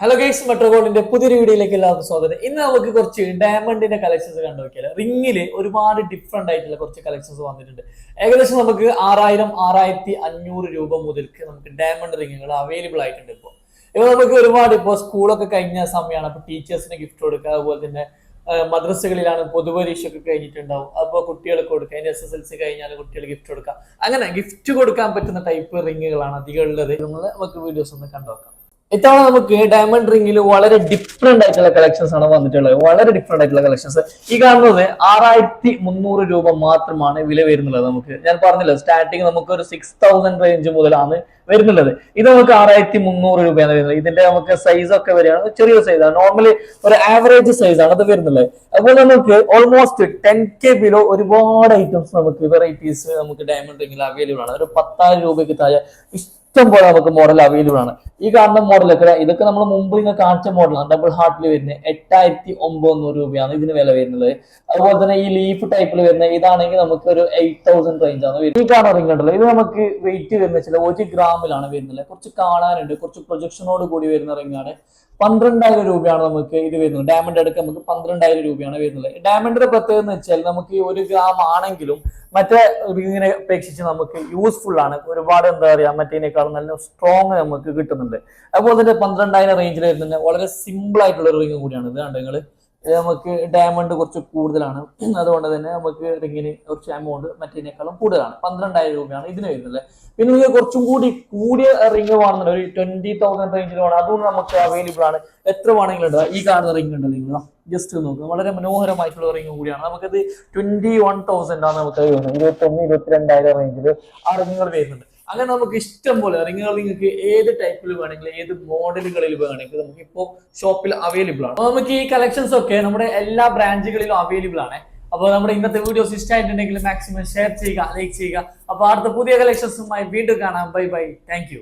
Hello guys, മെട്രോഗോൾഡിന്റെ പുതിയൊരു വീഡിയോയിലേക്ക് എല്ലാവർക്കും സ്വാഗതം. ഇന്ന് നമുക്ക് കുറച്ച് ഡയമണ്ടിന്റെ കളക്ഷൻസ് കണ്ടു നോക്കിയാലോ. റിങ്ങില് ഒരുപാട് ഡിഫറെന്റ് ആയിട്ടുള്ള കുറച്ച് കളക്ഷൻസ് വന്നിട്ടുണ്ട്. ഏകദേശം നമുക്ക് 6,000-6,500 രൂപ മുതൽക്ക് നമുക്ക് ഡയമണ്ട് റിങ്ങുകൾ അവൈലബിൾ ആയിട്ടുണ്ട്. ഇപ്പോൾ നമുക്ക് ഒരുപാട് ഇപ്പോൾ സ്കൂളൊക്കെ കഴിഞ്ഞ സമയമാണ്. അപ്പൊ ടീച്ചേഴ്സിന് ഗിഫ്റ്റ് കൊടുക്കുക, അതുപോലെ തന്നെ മദ്രസകളിലാണ് പൊതുപരീക്ഷയൊക്കെ കഴിഞ്ഞിട്ടുണ്ടാവും. അപ്പോൾ കുട്ടികൾക്ക് കൊടുക്കുക, അതിന്റെ SSLC കഴിഞ്ഞാൽ കുട്ടികൾ ഗിഫ്റ്റ് കൊടുക്കുക. അങ്ങനെ ഗിഫ്റ്റ് കൊടുക്കാൻ പറ്റുന്ന ടൈപ്പ് റിങ്ങുകളാണ് അധികം ഉള്ളത്. നമുക്ക് വീഡിയോസ് ഒന്ന് കണ്ടുനോക്കാം. ഇത്തവണ നമുക്ക് ഡയമണ്ട് റിംഗിൽ വളരെ ഡിഫറെന്റ് ആയിട്ടുള്ള കളക്ഷൻസ് ആണ് വന്നിട്ടുള്ളത്. വളരെ ഡിഫറെന്റ് ആയിട്ടുള്ള കളക്ഷൻസ്. ഈ കാണുന്നത് 6,300 രൂപ മാത്രമാണ് വില വരുന്നുള്ളത്. നമുക്ക് ഞാൻ പറഞ്ഞില്ല, സ്റ്റാർട്ടിങ് നമുക്ക് ഒരു 6,000 റേഞ്ച് മുതലാണ് വരുന്നുള്ളത്. ഇത് നമുക്ക് 6,300 രൂപയാണ് വരുന്നത്. ഇതിന്റെ നമുക്ക് സൈസ് ഒക്കെ വരികയാണ്, ചെറിയ സൈസാണ്. നോർമലി ഒരു ആവറേജ് സൈസ് ആണ് അത് വരുന്നുള്ളത്. അതുപോലെ നമുക്ക് ഓൾമോസ്റ്റ് 10K ബിലോ ഒരുപാട് ഐറ്റംസ് നമുക്ക് വെറൈറ്റീസ് നമുക്ക് ഡയമണ്ട് റിംഗിൽ അവൈലബിൾ ആണ്. ഒരു 10,000 രൂപയ്ക്ക് താഴെ ഇഷ്ടം പോലെ നമുക്ക് മോഡൽ അവൈലബിൾ ആണ്. ഈ കാണുന്ന മോഡലൊക്കെ ഇതൊക്കെ നമ്മൾ മുമ്പ് ഇങ്ങനെ കാണിച്ച മോഡലാണ്. ഡബിൾ ഹാർട്ടിൽ വരുന്നത് 8,900 രൂപയാണ് ഇതിന് വില വരുന്നത്. അതുപോലെ തന്നെ ഈ ലീഫ് ടൈപ്പിൽ വരുന്ന ഇതാണെങ്കിൽ നമുക്ക് ഒരു 8,000 റേഞ്ച് ആണ് വരുന്നത്. ഈ കാണുന്ന റിംഗ് ഉണ്ടല്ലോ, ഇത് നമുക്ക് വെയിറ്റ് വരുന്ന വെച്ചാൽ 1 ഗ്രാമിലാണ് വരുന്നത്. കുറച്ച് കാണാനുണ്ട്, കുറച്ച് പ്രൊജക്ഷനോട് കൂടി വരുന്ന റിംഗ് ആണ്. 12,000 രൂപയാണ് നമുക്ക് ഇത് വരുന്നത്. ഡയമണ്ട് എടുക്കാൻ നമുക്ക് 12,000 രൂപയാണ് വരുന്നത്. ഡയമണ്ടിന്റെ പ്രത്യേകത എന്ന് വെച്ചാൽ നമുക്ക് 1 ഗ്രാം ആണെങ്കിലും മറ്റേ റിങ്ങിനെ അപേക്ഷിച്ച് നമുക്ക് യൂസ്ഫുൾ ആണ്. ഒരുപാട് എന്താ പറയാ, മറ്റേതിനേക്കാളും നല്ല സ്ട്രോങ് നമുക്ക് കിട്ടുന്നുണ്ട്. അതുപോലെ തന്നെ 12,000 റേഞ്ചിൽ വരുന്നുണ്ട്. വളരെ സിമ്പിൾ ആയിട്ടുള്ള ഒരു റിങ് കൂടിയാണ് ഇത്. കണ്ടോ നിങ്ങള്, നമുക്ക് ഡയമണ്ട് കുറച്ച് കൂടുതലാണ്, അതുകൊണ്ട് തന്നെ നമുക്ക് റിങ്ങിന് കുറച്ച് എമൗണ്ട് മറ്റേതിനേക്കാളും കൂടുതലാണ്. 12,000 രൂപയാണ് ഇതിന് വരുന്നത്. പിന്നെ നിങ്ങൾക്ക് കുറച്ചും കൂടി കൂടിയ റിങ് വേണമെന്നുണ്ട്, ഒരു 20,000 റേഞ്ചിൽ വേണം, അതുകൊണ്ട് നമുക്ക് അവൈലബിൾ ആണ്. എത്ര വേണമെങ്കിലും ഉണ്ട്. ഈ കാണുന്ന റിങ് ഉണ്ടല്ലോ നിങ്ങൾ ജസ്റ്റ് നോക്കുക, വളരെ മനോഹരമായിട്ടുള്ള റിങ് കൂടിയാണ്. നമുക്കത് 21,000 ആണ് നമുക്ക് വരുന്നത്. 21,000-22,000 റേഞ്ചിൽ ആ റിങ്ങുകൾ വരുന്നുണ്ട്. അങ്ങനെ നമുക്ക് ഇഷ്ടം പോലെ റിങ്ങുകൾ നിങ്ങൾക്ക് ഏത് ടൈപ്പിൽ വേണമെങ്കിൽ ഏത് മോഡലുകളിൽ വേണമെങ്കിൽ നമുക്ക് ഇപ്പോൾ ഷോപ്പിൽ അവൈലബിൾ ആണ്. അപ്പോൾ നമുക്ക് ഈ കളക്ഷൻസ് ഒക്കെ നമ്മുടെ എല്ലാ ബ്രാഞ്ചുകളിലും അവൈലബിൾ ആണ്. അപ്പോൾ നമ്മുടെ ഇന്നത്തെ വീഡിയോസ് ഇഷ്ടമായിട്ടുണ്ടെങ്കിൽ മാക്സിമം ഷെയർ ചെയ്യുക, ലൈക്ക് ചെയ്യുക. അപ്പോൾ അടുത്ത പുതിയ കളക്ഷൻസുമായി വീണ്ടും കാണാം. Bye bye, thank you.